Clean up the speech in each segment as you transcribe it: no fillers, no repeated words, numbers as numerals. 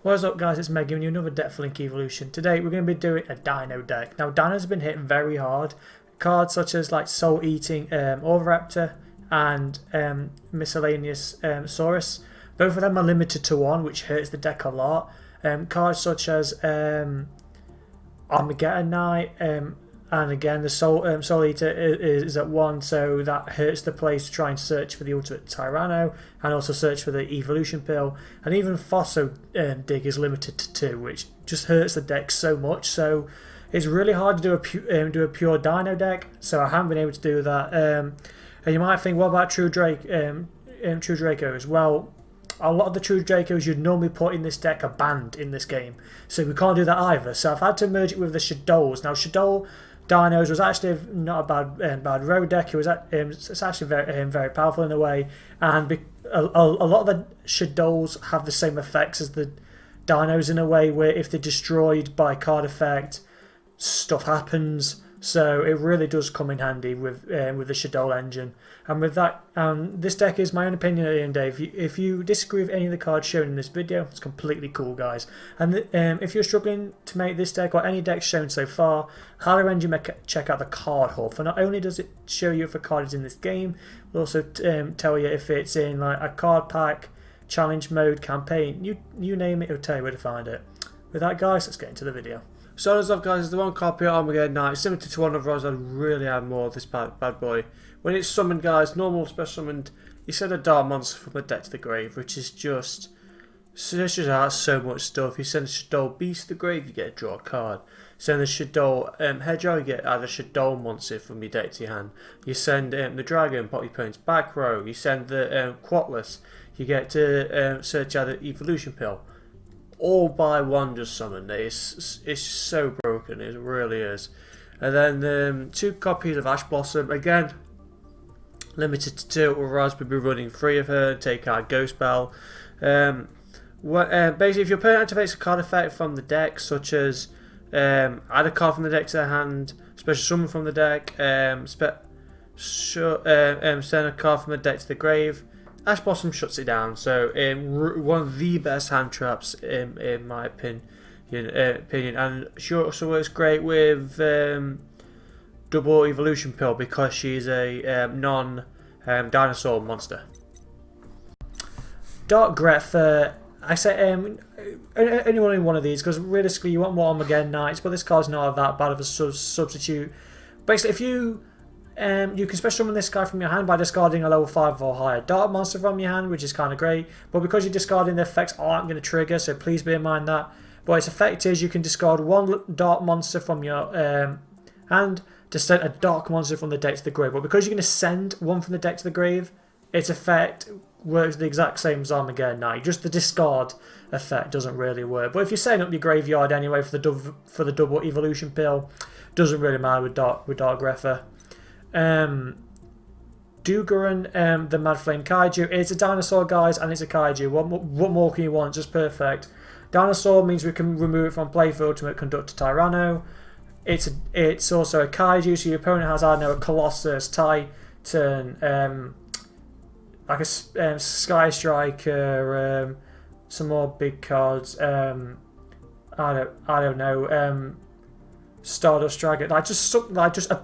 What's up guys, it's Meg giving you another deck for Link Evolution. Today we're going to be doing a Dino deck. Now Dino's been hit very hard. Cards such as like Soul Eating Orviraptor and Miscellaneous Saurus. Both of them are limited to 1, which hurts the deck a lot. Cards such as Armageddon Knight, and again the Soul Eater is at 1, so that hurts the place to try and search for the ultimate Tyranno and also search for the evolution pill. And even Fosso Dig is limited to 2, which just hurts the deck so much. So it's really hard to do a pure Dino deck, so I haven't been able to do that. And you might think, what about True Dracos? Well, a lot of the True Dracos you'd normally put in this deck are banned in this game, so we can't do that either. So I've had to merge it with the Shaddols. Now Shaddol Dinos was actually not a bad road deck. It was it's actually very powerful in a way, and a lot of the Shaddols have the same effects as the Dinos in a way, where if they're destroyed by card effect, stuff happens. So it really does come in handy with the Shaddol engine. And with that, this deck is my own opinion at the end of the day. If you disagree with any of the cards shown in this video, it's completely cool, guys. And if you're struggling to make this deck or any deck shown so far, highly recommend you check out the card hub. For not only does it show you if a card is in this game, it'll also tell you if it's in like a card pack, challenge mode, campaign, you name it, it'll tell you where to find it. With that, guys, let's get into the video. So as of guys, the one copy of Armageddon Knight is similar to one of ours. I'd really add more of this bad boy. When it's summoned, guys, normal special summoned, you send a dark monster from the deck to the grave, which is just stretches out so much stuff. You send a Shaddol Beast to the grave, you get a draw card. Send the Shaddol Hedgehog, you get either Shaddol monster from your deck to your hand. You send the Dragon, pop your opponent's back row. You send the Quatless, you get to search out the evolution pill. All by one just summon. It's so broken, it really is. And then 2 copies of Ash Blossom, again limited to 2, otherwise we'll be running 3 of her and take out Ghost Bell. Basically, if your opponent activates a card effect from the deck, such as add a card from the deck to their hand, special summon from the deck, send a card from the deck to the grave, Ash Blossom shuts it down. So one of the best hand traps in my opinion, and she also works great with double evolution pill because she's a non-dinosaur monster. Dark Grepher, I say anyone in one of these, because realistically you want more Armageddon Knights, but this card's not that bad of a substitute. Basically, if you can special summon this guy from your hand by discarding a level 5 or higher dark monster from your hand, which is kind of great. But because you're discarding, the effects aren't going to trigger, so please bear in mind that. But its effect is you can discard 1 dark monster from your hand to send a dark monster from the deck to the grave. But because you're going to send 1 from the deck to the grave, its effect works the exact same as Armageddon Knight. Just the discard effect doesn't really work. But if you're setting up your graveyard anyway for the double evolution pill, doesn't really matter with Dark Grepher. Dugaran, the Mad Flame Kaiju. It's a dinosaur, guys, and it's a kaiju. What more can you want? Just perfect. Dinosaur means we can remove it from play for ultimate conductor Tyranno. It's also a kaiju, so your opponent has, I don't know, a Colossus, Titan, like a Sky Striker, some more big cards. I don't know, Stardust Dragon, like just a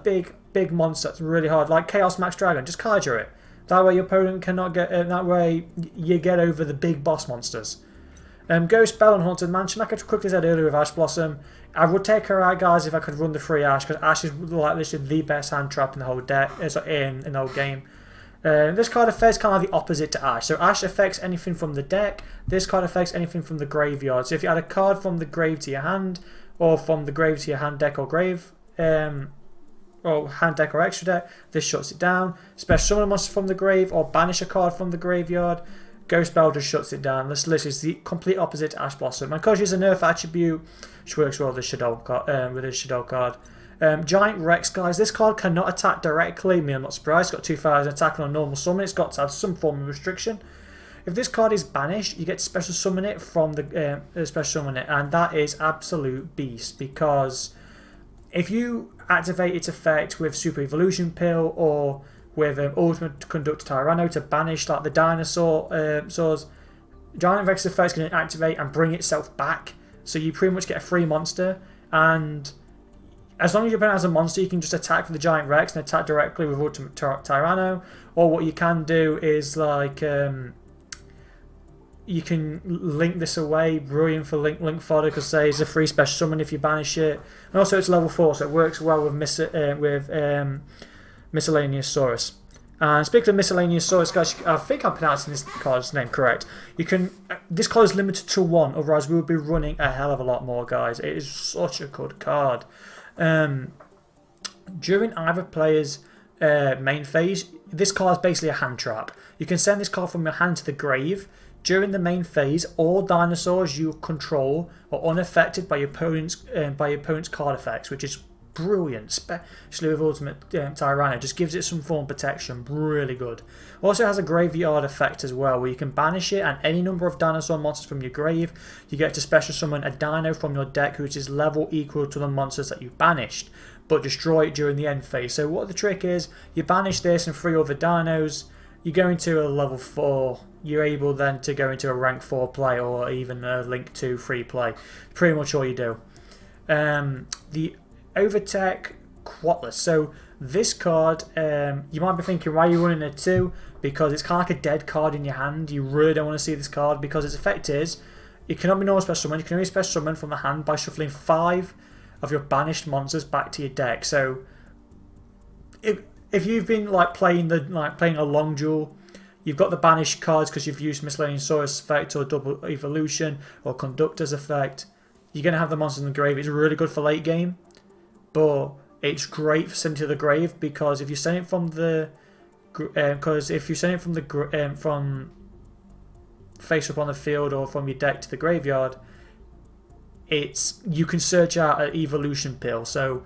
big monster that's really hard, like Chaos Max Dragon. Just kaiju it. That way your opponent cannot get. That way you get over the big boss monsters. Ghost Bell and Haunted Mansion. Like I quickly said earlier with Ash Blossom, I would take her out, guys, if I could run the free Ash, because Ash is like literally the best hand trap in the whole deck, in the whole game. This card affects kind of the opposite to Ash. So Ash affects anything from the deck. This card affects anything from the graveyard. So if you add a card from the grave to your hand, or from the grave to your hand, deck, or grave, or hand deck or extra deck, this shuts it down. Special summon a monster from the grave or banish a card from the graveyard, Ghost Bell just shuts it down. This list is the complete opposite to Ash Blossom. And because she's a nerf attribute, she works well with the Shaddol card. Giant Rex, guys, this card cannot attack directly. I'm not surprised. It's got 2,000 attack on a normal summon. It's got to have some form of restriction. If this card is banished, you get to special summon it from the and that is absolute beast, because if you activate its effect with Super Evolution Pill or with Ultimate Conductor Tyranno to banish like the dinosaurs, Giant Rex effect is going to activate and bring itself back. So you pretty much get a free monster, and as long as your opponent has a monster, you can just attack with the Giant Rex and attack directly with Ultimate Tyranno. Or what you can do is like you can link this away, brilliant for link fodder, because say it's a free special summon if you banish it, and also it's level 4, so it works well with Miscellaneous Saurus. And speaking of Miscellaneous Saurus, guys, I think I'm pronouncing this card's name correct. You can this card is limited to 1, otherwise we would be running a hell of a lot more, guys. It is such a good card. During either player's main phase, this card is basically a hand trap. You can send this card from your hand to the grave. During the main phase, all dinosaurs you control are unaffected by your opponent's card effects, which is brilliant, especially with Ultimate Tyranno. Just gives it some form of protection, really good. Also has a graveyard effect as well, where you can banish it and any number of dinosaur monsters from your grave. You get to special summon a dino from your deck which is level equal to the monsters that you banished, but destroy it during the end phase. So what the trick is, you banish this and 3 other dinos, you go into a level 4, you're able then to go into a rank 4 play or even a link 2 free play. Pretty much all you do. The Overtech Quatless. So this card, you might be thinking, why are you running a 2? Because it's kind of like a dead card in your hand. You really don't want to see this card because its effect is, it cannot be normal special summon. You can only special summon from the hand by shuffling 5 of your banished monsters back to your deck. So if you've been playing a long duel, you've got the banished cards because you've used Miscellaneous Saurus effect or Double Evolution or Conductor's effect. You're going to have the monsters in the grave. It's really good for late game, but it's great for sending to the grave because if you send it from the from face up on the field or from your deck to the graveyard, you can search out an evolution pill. So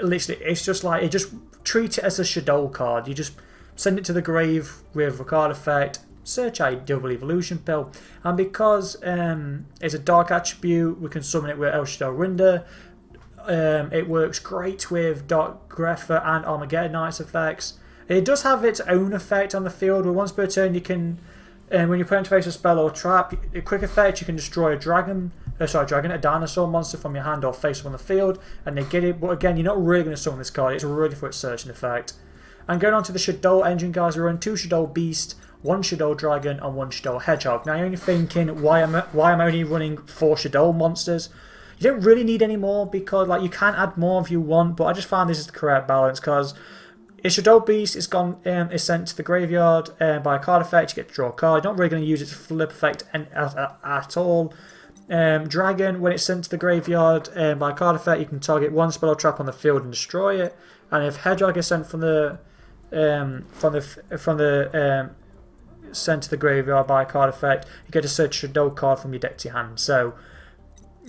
literally, it's just like, just treat it as a Shaddol card. You just send it to the grave with a card effect, search out a double evolution pill, and because it's a dark attribute, we can summon it with El Shaddol Rinder. It works great with Dark Grepher and Armageddon Knights effects. It does have its own effect on the field, where once per turn you can, when you put into face a spell or trap, a quick effect, you can destroy a dinosaur monster from your hand or face up on the field and negate it. But again, you're not really going to summon this card, it's really for its searching effect. And going on to the Shaddol engine, guys, we run 2 Shaddol Beast, 1 Shaddol Dragon and 1 Shaddol Hedgehog. Now you're only thinking, why am I only running 4 Shaddol monsters? You don't really need any more because you can add more if you want, but I just found this is the correct balance because it's Shaddol Beast, it's sent to the graveyard by a card effect, you get to draw a card. You're not really going to use its flip effect at all. Dragon, when it's sent to the graveyard by a card effect, you can target 1 spell or trap on the field and destroy it. And if Hedgehog is sent sent to the graveyard by a card effect, you get to search a Shaddol card from your deck to your hand. So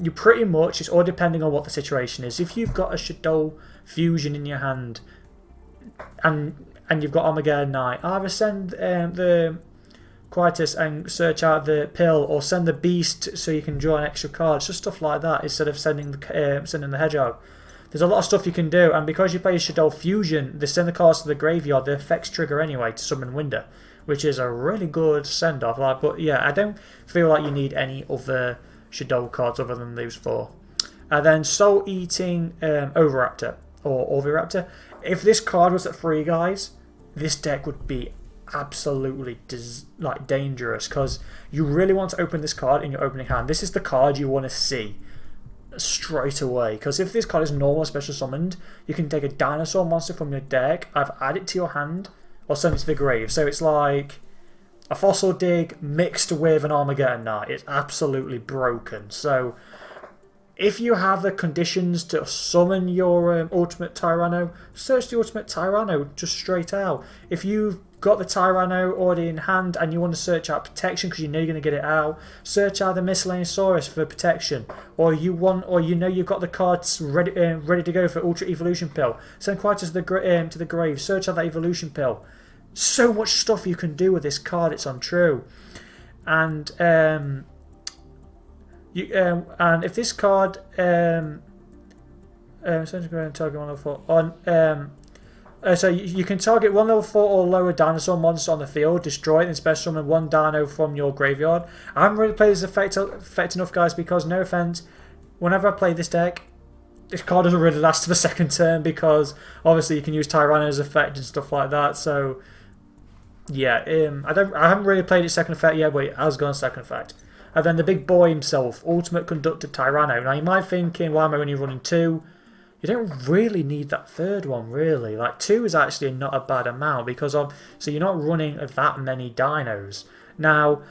you pretty much, it's all depending on what the situation is. If you've got a Shaddol fusion in your hand and you've got Armageddon Knight, either send the Quietus and search out the pill, or send the Beast so you can draw an extra card. Just stuff like that instead of sending the Hedgehog. There's a lot of stuff you can do, and because you play Shaddol Fusion, they send the cards to the graveyard, the effects trigger anyway to summon Winder, which is a really good send-off. But yeah, I don't feel like you need any other Shaddol cards other than those 4. And then Soul Eating Oviraptor or Oviraptor. If this card was at 3, guys, this deck would be absolutely dangerous because you really want to open this card in your opening hand. This is the card you want to see straight away, because if this card is normal special summoned, you can take a dinosaur monster from your deck, either add it to your hand or send it to the grave. So it's like a Fossil Dig mixed with an Armageddon Knight. It's absolutely broken. So if you have the conditions to summon your Ultimate Tyranno, search the Ultimate Tyranno just straight out. If you've got the Tyranno already in hand and you want to search out protection because you know you're going to get it out, search out the Miscellaneous Saurus for protection. Or you've got the cards ready to go for Ultra Evolution Pill. Send Quietus to the grave. Search out that Evolution Pill. So much stuff you can do with this card. It's untrue. And if this card So you can target one level 4 or lower dinosaur monster on the field, destroy it, and special summon one dino from your graveyard. I haven't really played this effect enough, guys, because no offense, whenever I play this deck, this card doesn't really last to the second turn because obviously you can use Tyranno's effect and stuff like that. So yeah, I haven't really played its second effect yet, but it has gone second effect. And then the big boy himself, Ultimate Conductor Tyranno. Now you might be thinking, why am I only running 2? You don't really need that third one, really. Like 2 is actually not a bad amount because so you're not running that many dinos. Now,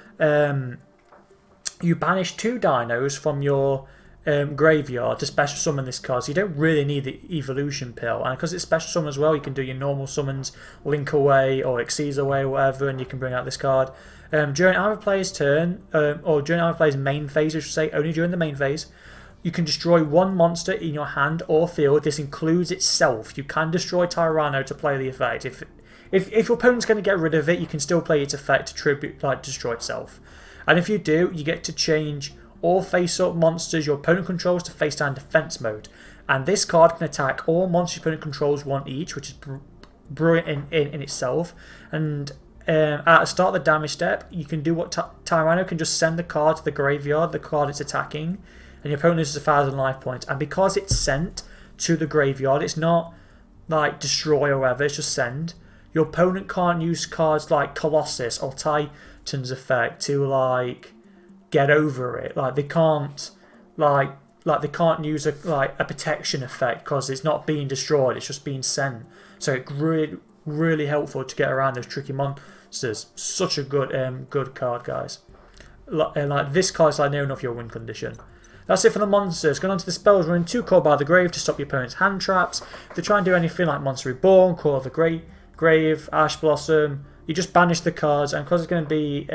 you banish 2 dinos from your graveyard to special summon this card, so you don't really need the evolution pill. And because it's special summon as well, you can do your normal summons, Link Away or Xyz Away or whatever, and you can bring out this card. During either player's turn, or during either player's main phase, I should say, only during the main phase, you can destroy one monster in your hand or field. This includes itself. You can destroy Tyranno to play the effect. If your opponent's going to get rid of it, you can still play its effect to tribute, like destroy itself. And if you do, you get to change all face-up monsters your opponent controls to face-down defense mode. And this card can attack all monsters your opponent controls one each, which is brilliant in itself. And at the start of the damage step, you can do what Tyranno can just send the card to the graveyard, the card it's attacking, and your opponent loses 1,000 life points. And because it's sent to the graveyard, it's not like destroy or whatever, it's just send. Your opponent can't use cards like Colossus or Titan's effect to like get over it. Like they can't like they can't use a protection effect because it's not being destroyed, it's just being sent. So it's really helpful to get around those tricky monsters. Such a good card, guys. Like this card's like near enough your win condition. That's it for the monsters. Going on to the spells, running 2 Call by the Grave to stop your opponent's hand traps. If they try and do anything like Monster Reborn, Call of the Grave, Ash Blossom, you just banish the cards, and because it's going to be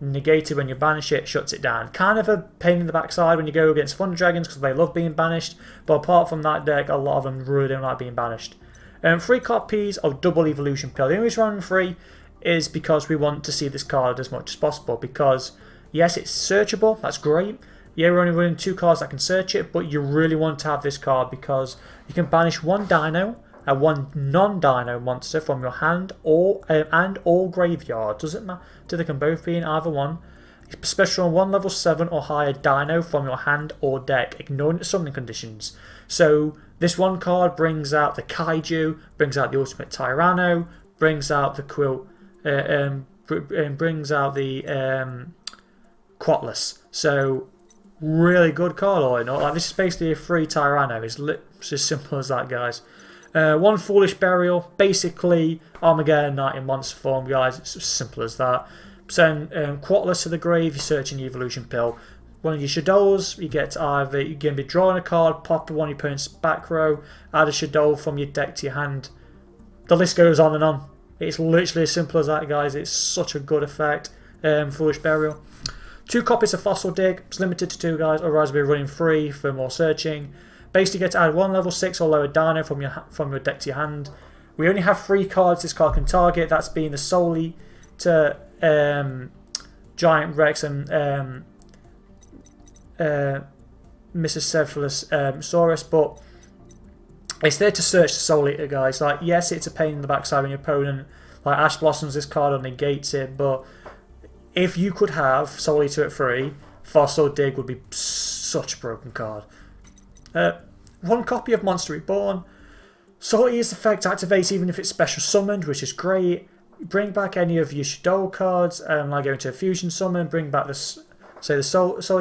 negated when you banish it, shuts it down. Kind of a pain in the backside when you go against Thunder Dragons because they love being banished, but apart from that deck, a lot of them really don't like being banished. 3 copies of Double Evolution Pill. The only reason we're running 3 is because we want to see this card as much as possible, because yes, it's searchable, that's great. Yeah, we're only running 2 cards that can search it, but you really want to have this card because you can banish 1 Dino and 1 non-Dino monster from your hand and all graveyard. Doesn't matter, they can both be in either one. Special on 1 level 7 or higher Dino from your hand or deck, ignoring the summoning conditions. So this one card brings out the Kaiju, brings out the Ultimate Tyranno, brings out the Quilt, brings out the Quatless. So really good card all in all. Like, this is basically a free Tyranno. It's as simple as that, guys. 1 Foolish Burial, basically Armageddon Knight in monster form, guys. It's as simple as that. Send Quatless to the grave, you're searching the evolution pill. One of your Shaddols, you get either you're going to be drawing a card, pop one of your opponent's back row, add a Shaddol from your deck to your hand. The list goes on and on. It's literally as simple as that, guys. It's such a good effect. Foolish Burial. 2 copies of Fossil Dig. It's limited to 2, guys, otherwise we'll be running 3 for more searching. Basically, you get to add 1 level 6 or lower Dino from your deck to your hand. We only have 3 cards this card can target. That's being the Solely to Giant Rex and Mrs. Saurus, but it's there to search the Soul Eater, guys. Like, yes, it's a pain in the backside when your opponent like Ash Blossoms this card or negates it, but if you could have Soul Eater at 3, Fossil Dig would be such a broken card. 1 copy of Monster Reborn. Soul Eater's effect activates even if it's special summoned, which is great. Bring back any of your Shaddol cards, like go into a fusion summon, bring back the Soul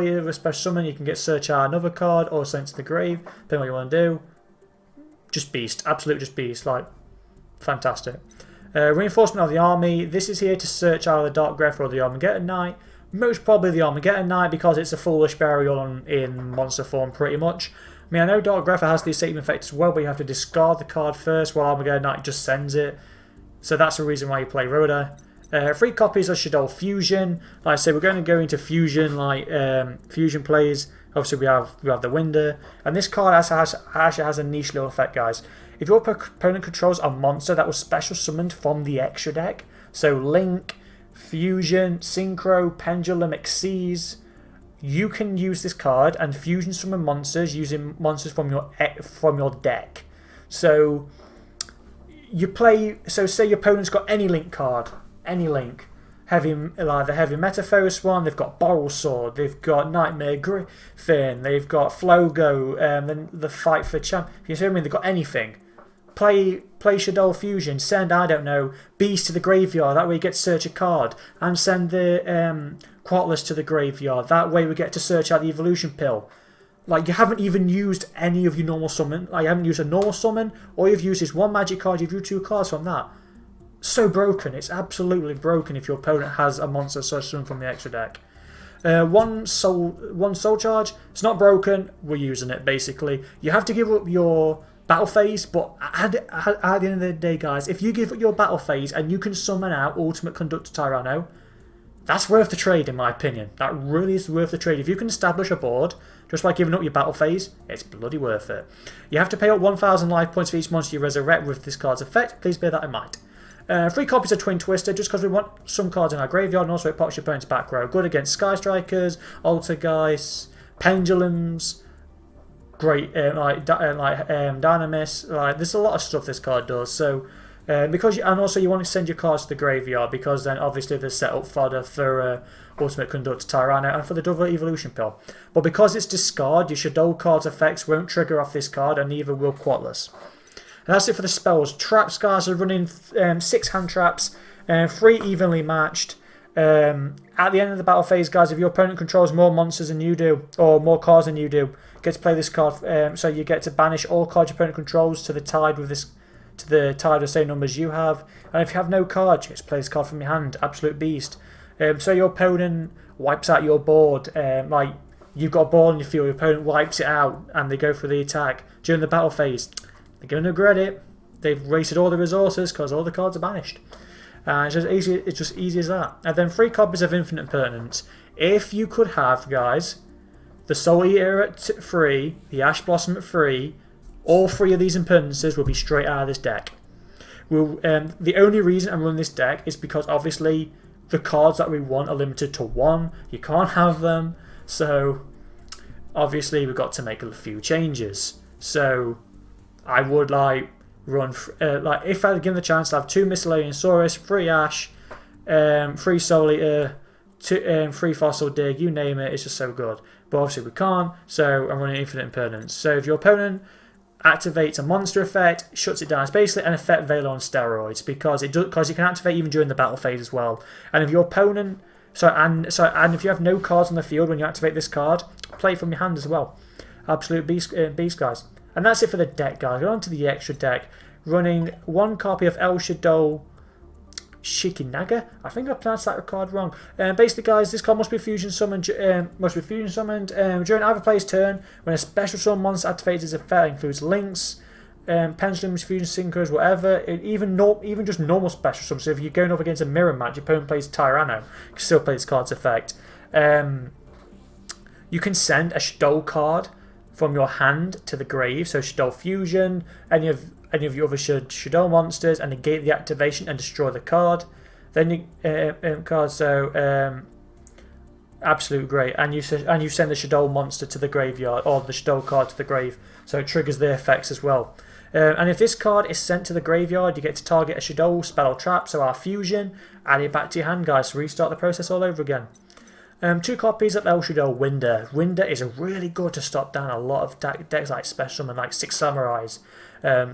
Eater with a special summon, you can get search out another card or send to the grave, depending what you want to do. Just beast, absolute just beast, like fantastic. Reinforcement of the army, this is here to search either the Dark Grepher or the Armageddon Knight. Most probably the Armageddon Knight because it's a Foolish Burial in monster form pretty much. I mean, I know Dark Grepher has the escaping effect as well, but you have to discard the card first while Armageddon Knight just sends it. So that's the reason why you play Rhoda. 3 copies of Shaddol Fusion. Like I said, we're going to go into Fusion, like Fusion plays. Obviously, we have the Winder. And this card actually has a niche little effect, guys. If your opponent controls a monster that was special summoned from the extra deck, so Link, Fusion, Synchro, Pendulum, Xyz, you can use this card and fusion summon monsters using monsters from your deck. So you play. So say your opponent's got any link card, any link. Like the Heavy Metaphos one, they've got Boral Sword, they've got Nightmare Griffin, they've got Flogo, then the Fight for Champ. You see what I mean? They've got anything. Play Shaddol Fusion, send, I don't know, Beast to the graveyard, that way you get to search a card, and send the Quatless to the graveyard, that way we get to search out the Evolution Pill. Like, you haven't even used any of your normal summon, like you haven't used a normal summon, all you've used is one magic card, you drew 2 cards from that. So broken, it's absolutely broken if your opponent has a monster such from the extra deck. One soul charge, it's not broken, we're using it basically. You have to give up your battle phase, but at the end of the day, guys, if you give up your battle phase and you can summon out Ultimate Conductor Tyranno, that's worth the trade in my opinion. That really is worth the trade. If you can establish a board just by giving up your battle phase, it's bloody worth it. You have to pay up 1,000 life points for each monster you resurrect with this card's effect. Please bear that in mind. 3 copies of Twin Twister, just because we want some cards in our graveyard, and also it pops your opponent's back row. Good against Sky Strikers, Altergeist, Pendulums, great Dynamis. Like, there's a lot of stuff this card does. So and also you want to send your cards to the graveyard, because then obviously there's set up fodder for Ultimate Conductor Tyranno and for the double evolution pill. But because it's discard, your Shaddol card's effects won't trigger off this card, and neither will Quatless. And that's it for the spells. Traps, guys, are running 6 hand traps, 3 evenly matched. At the end of the battle phase, guys, if your opponent controls more monsters than you do, or more cards than you do, get to play this card. So you get to banish all cards your opponent controls to the tide with the same numbers you have. And if you have no cards, you get to play this card from your hand. Absolute beast. So your opponent wipes out your board. Like, you've got a ball in your field, your opponent wipes it out, and they go for the attack during the battle phase. They're going to regret it. They've wasted all the resources because all the cards are banished. It's just easy as that. And then 3 copies of Infinite Impertinence. If you could have, guys, the Soul Eater at 3, the Ash Blossom at 3, all 3 of these impertinences will be straight out of this deck. The only reason I'm running this deck is because obviously the cards that we want are limited to 1. You can't have them. So obviously we've got to make a few changes. So I would run if I had given the chance to have 2 Miscellaneousaurus, 3 Ash, 3 Soul Eater, 3 Fossil Dig, you name it, it's just so good. But obviously we can't, so I'm running Infinite Impertinence. So if your opponent activates a monster effect, shuts it down, it's basically an effect Veil on steroids, because you can activate even during the battle phase as well. And if your opponent and if you have no cards on the field when you activate this card, play it from your hand as well. Absolute beast, guys. And that's it for the deck, guys. Go on to the extra deck. Running 1 copy of El Shaddol Shikinaga. I think I pronounced that card wrong. Basically, guys, this card must be fusion summoned. During either player's turn. When a special summon monster activates its effect, includes links, pendulums, fusion sinkers, whatever. Even just normal special summons. So if you're going up against a mirror match, your opponent plays Tyranno, you can still play this card's effect. You can send a Shaddol card from your hand to the grave, so Shaddol Fusion, any of your other Shaddol monsters, and negate the activation and destroy the card. Then absolute great, and you send the Shaddol monster to the graveyard, or the Shaddol card to the grave, so it triggers their effects as well. And if this card is sent to the graveyard, you get to target a Shaddol spell or trap, so our fusion, add it back to your hand, guys, to restart the process all over again. 2 copies of El Shaddol Winder. Winder is really good to stop down a lot of decks like Special Summon, like 6 Samurais,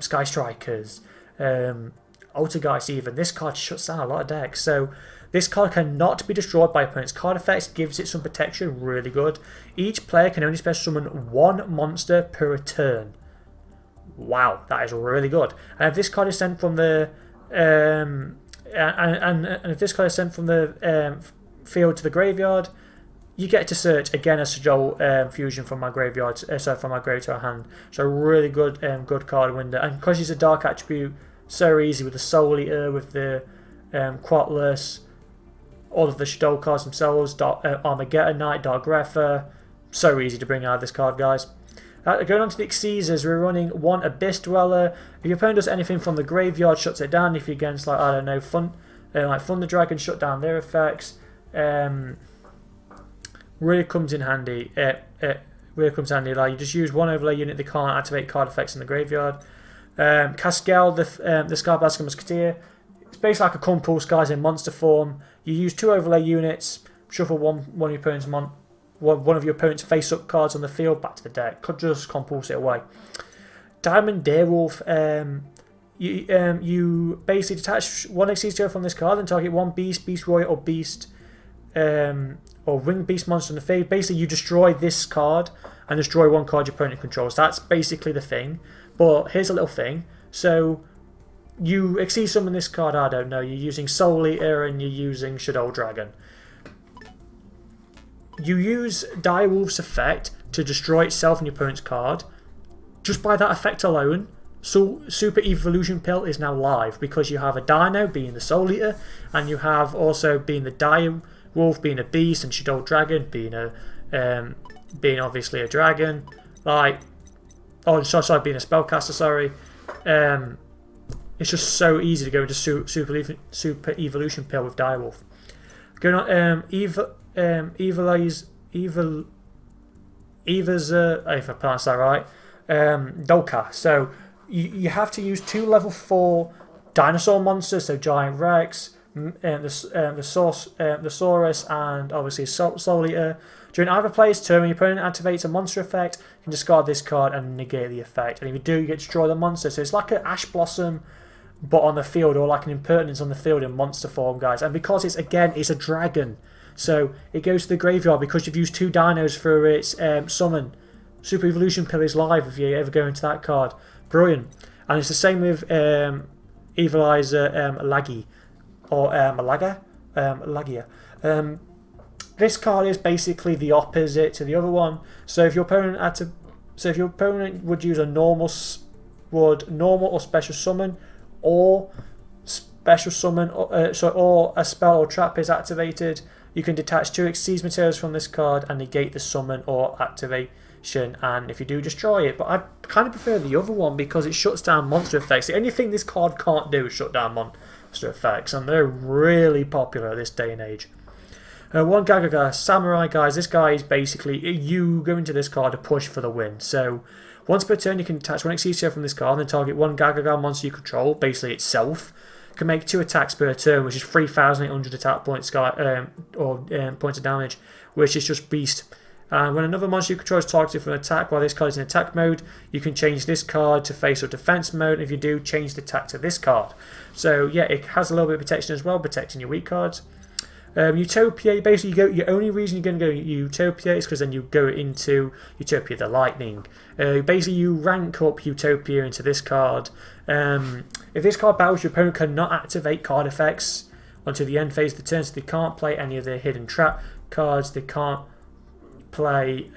Sky Strikers, Altergeist even. This card shuts down a lot of decks. So this card cannot be destroyed by opponent's card effects, gives it some protection, really good. Each player can only special summon 1 monster per turn. Wow, that is really good. And if this card is sent from the if this card is sent from the field to the graveyard, you get to search again a Shaddol fusion from my graveyard, from my grave to our hand. So really good, good card window. And because he's a dark attribute, so easy with the Soul Eater, with the Quatless, all of the Shaddol cards themselves, Armageddon Knight, Dark Grepher. So easy to bring out this card, guys. Going on to the Xyzas, we're running 1 Abyss Dweller. If your opponent does anything from the graveyard, shuts it down. If you're against, like, I don't know, like Thunder Dragon, shut down their effects. Really comes in handy. Really comes handy. Like, you just use 1 overlay unit that can't activate card effects in the graveyard. Cascale, the Scarblastic Musketeer. It's basically like a compulse, guys, in monster form. You use 2 overlay units, shuffle one of your opponent's one of your opponent's face-up cards on the field back to the deck. Could just compulse it away. Diamond Darewolf. You basically detach 1 Exceed from this card and target 1 Beast, Beast Warrior, or Beast, or Winged Beast monster on the field. Basically, you destroy this card and destroy 1 card your opponent controls. That's basically the thing. But here's a little thing. So you Exceed summon this card. I don't know. You're using Soul Eater and you're using Shaddol Dragon. You use Direwolf's effect to destroy itself and your opponent's card. Just by that effect alone, so Super Evolution Pill is now live because you have a Dino being the Soul Eater, and you have also being the Direwolf being a beast, and Shaddol Dragon being being obviously a dragon. Like, oh, sorry, being a spellcaster. Sorry. It's just so easy to go into Super Evolution Pill with Direwolf. Going on, Eva's, if I pronounce that right, Dolka. So you have to use 2 level 4 dinosaur monsters, so Giant Rex, the Saurus, and obviously Soul Eater. During either player's turn, when your opponent activates a monster effect, you can discard this card and negate the effect. And if you do, you get to destroy the monster. So it's like an Ash Blossom, but on the field, or like an Impertinence on the field in monster form, guys. And because it's a dragon, so it goes to the graveyard because you've used 2 dinos for its summon. Super Evolution Pill is live if you ever go into that card. Brilliant. And it's the same with Evilizer Laggy, or Lagia. This card is basically the opposite to the other one. So if your opponent would use a normal or special summon, or special summon, or a spell or trap is activated, you can detach 2 Exceed materials from this card and negate the summon or activation, and if you do, destroy it. But I kind of prefer the other one because it shuts down monster effects. The only thing this card can't do is shut down monster effects, and they're really popular at this day and age. 1 Gagaga Samurai, guys. This guy is basically, you go into this card to push for the win. So once per turn, you can attach 1 Exceed from this card and then target 1 Gagaga monster you control, basically itself. Can make 2 attacks per turn, which is 3,800 attack points, points of damage, which is just beast. And when another monster you control is targeted for an attack while this card is in attack mode, you can change this card to face or defense mode. If you do, change the attack to this card. So yeah, it has a little bit of protection as well, protecting your weak cards. Utopia, basically the only reason you're going to go Utopia is because then you go into Utopia the Lightning. Basically you rank up Utopia into this card. If this card battles, your opponent cannot activate card effects until the end phase of the turn, so they can't play any of their hidden trap cards. They can't play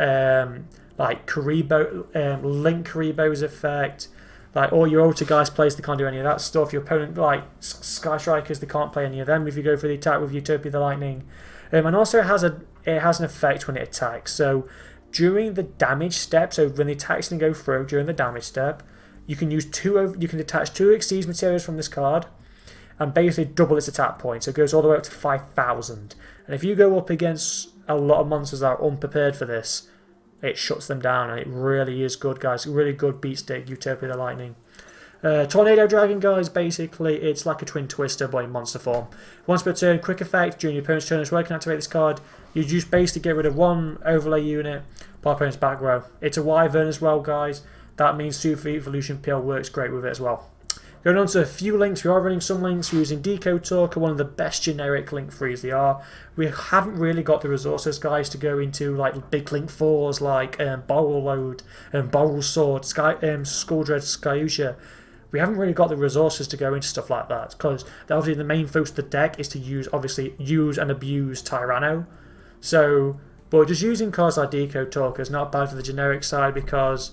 like Karibo, Link Karibo's effect. Like all your Altergeist players, they can't do any of that stuff. Your opponent, like Sky Strikers, they can't play any of them if you go for the attack with Utopia the Lightning. And also it has an effect when it attacks. So during the damage step, so when the attack's going to go through during the damage step, you can use you can detach 2 Exceed materials from this card and basically double its attack point. So it goes all the way up to 5,000. And if you go up against a lot of monsters that are unprepared for this, it shuts them down, and it really is good, guys. Really good beat stick, Utopia the Lightning. Tornado Dragon, guys, basically it's like a Twin Twister but in monster form. Once per turn, quick effect, during your opponent's turn as well, you can activate this card. You just basically get rid of 1 overlay unit per opponent's back row. It's a Wyvern as well, guys. That means Super Evolution Pill works great with it as well. Going on to a few links, we are running some links using Decode Talker, one of the best generic link frees they are. We haven't really got the resources, guys, to go into like big link 4s like Borrow Load and Borrow Sword, Skuldred, Skyusha. We haven't really got the resources to go into stuff like that because obviously the main focus of the deck is to use and abuse Tyranno. So, but just using cards like Decode Talker is not bad for the generic side because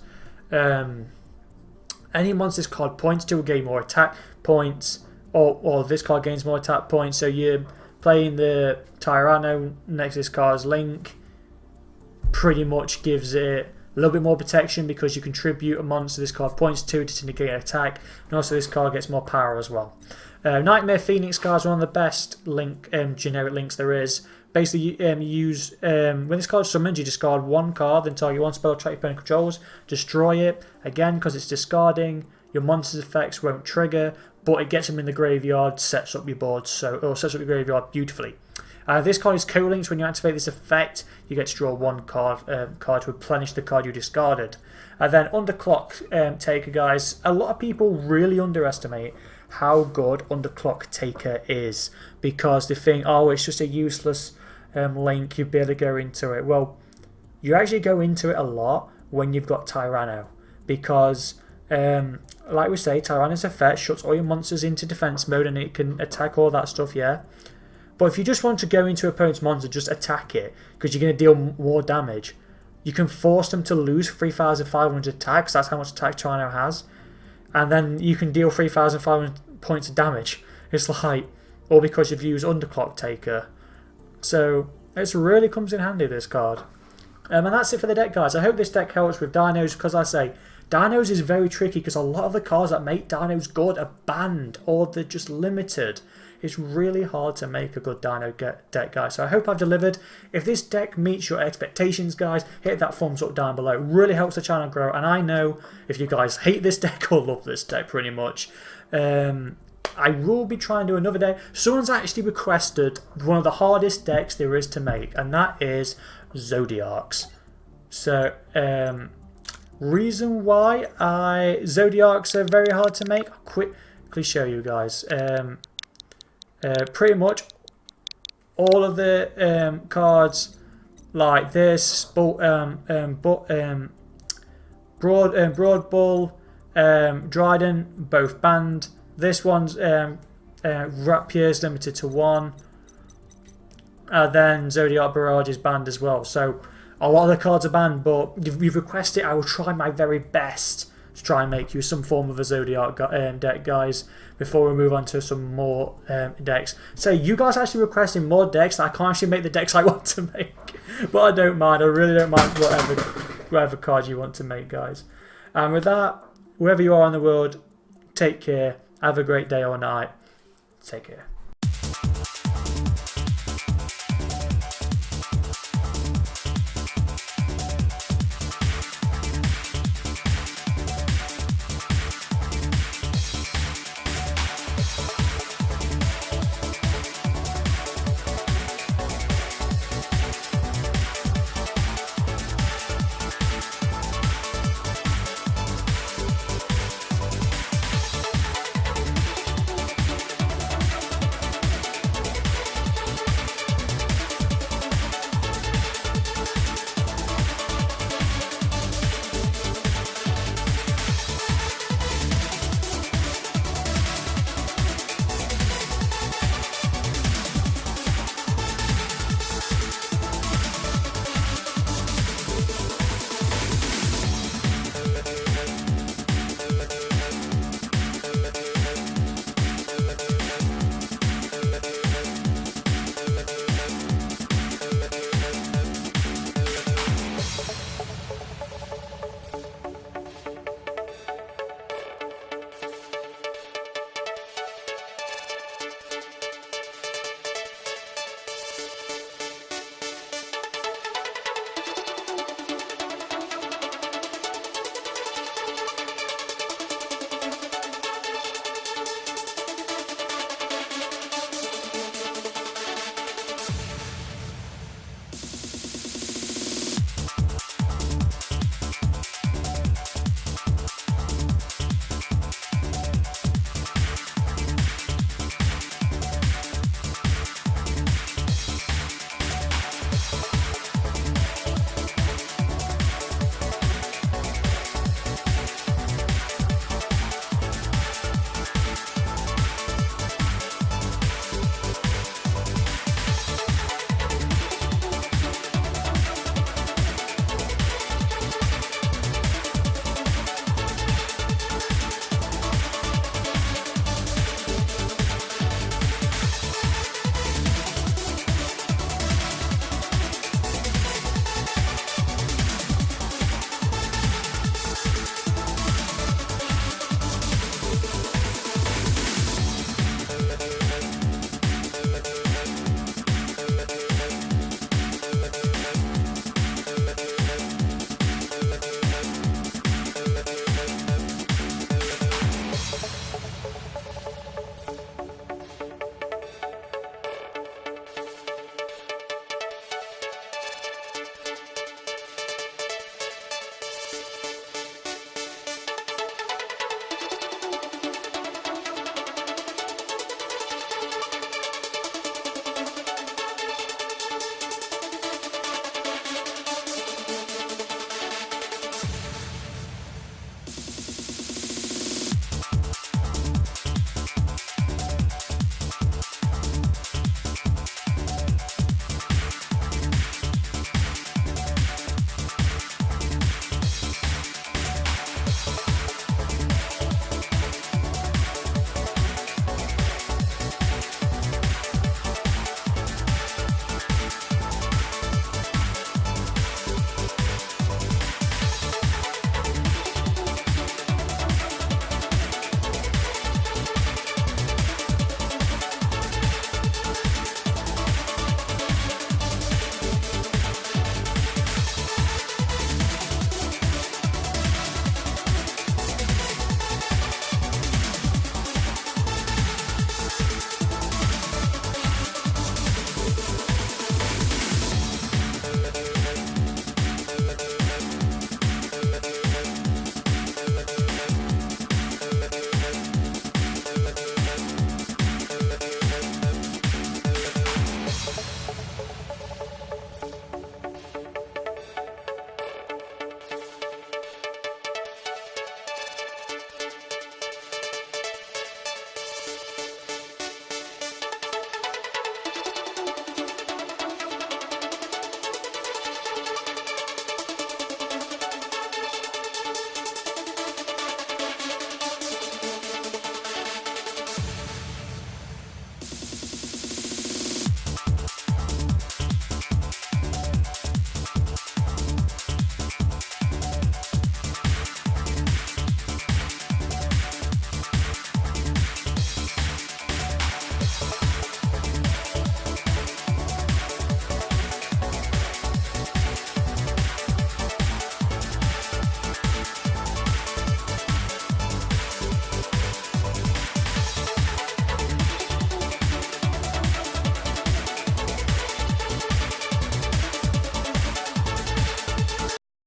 any monster this card points to will gain more attack points, or this card gains more attack points. So you're playing the Tyranno next to this card's Link, pretty much gives it a little bit more protection because you contribute a monster this card points to negate an attack, and also this card gets more power as well. Nightmare Phoenix card is one of the best generic links there is. Basically, when this card is summoned, you discard 1 card, then target 1 spell or track your opponent controls, destroy it. Again, because it's discarding, your monster's effects won't trigger, but it gets them in the graveyard, sets up your board, or sets up your graveyard beautifully. This card is co-linked. When you activate this effect, you get to draw one card to replenish the card you discarded. And then Underclock Taker, guys, a lot of people really underestimate how good Underclock Taker is, because they think, oh, it's just a useless link, you'd be able to go into it. Well, you actually go into it a lot when you've got Tyranno, because like we say, Tyranno's effect shuts all your monsters into defense mode and it can attack all that stuff, yeah. But if you just want to go into opponent's monster, just attack it, because you're going to deal more damage, you can force them to lose 3,500 attacks. That's how much attack Tyranno has. And then you can deal 3,500 points of damage. It's like, all because you've used Underclock Taker. So it really comes in handy, this card. And that's it for the deck, guys. I hope this deck helps with Dinos, because I say, Dinos is very tricky, because a lot of the cards that make Dinos good are banned, or they're just limited. It's really hard to make a good Dino deck, guys. So I hope I've delivered. If this deck meets your expectations, guys, hit that thumbs up down below. It really helps the channel grow. And I know if you guys hate this deck or love this deck pretty much, I will be trying to do another day. Someone's actually requested one of the hardest decks there is to make, and that is Zodiacs. So, reason why Zodiacs are very hard to make, I'll quickly show you guys. Pretty much all of the cards like this, Broad Bull, Dryden, both banned. This one's Rapier's limited to 1. Then Zodiac Barrage is banned as well. So a lot of the cards are banned, but you've requested, I will try my very best to try and make you some form of a Zodiac deck, guys, before we move on to some more decks. So you guys actually requesting more decks. I can't actually make the decks I want to make, but I don't mind. I really don't mind whatever card you want to make, guys. And with that, wherever you are in the world, take care. Have a great day or night. Take care.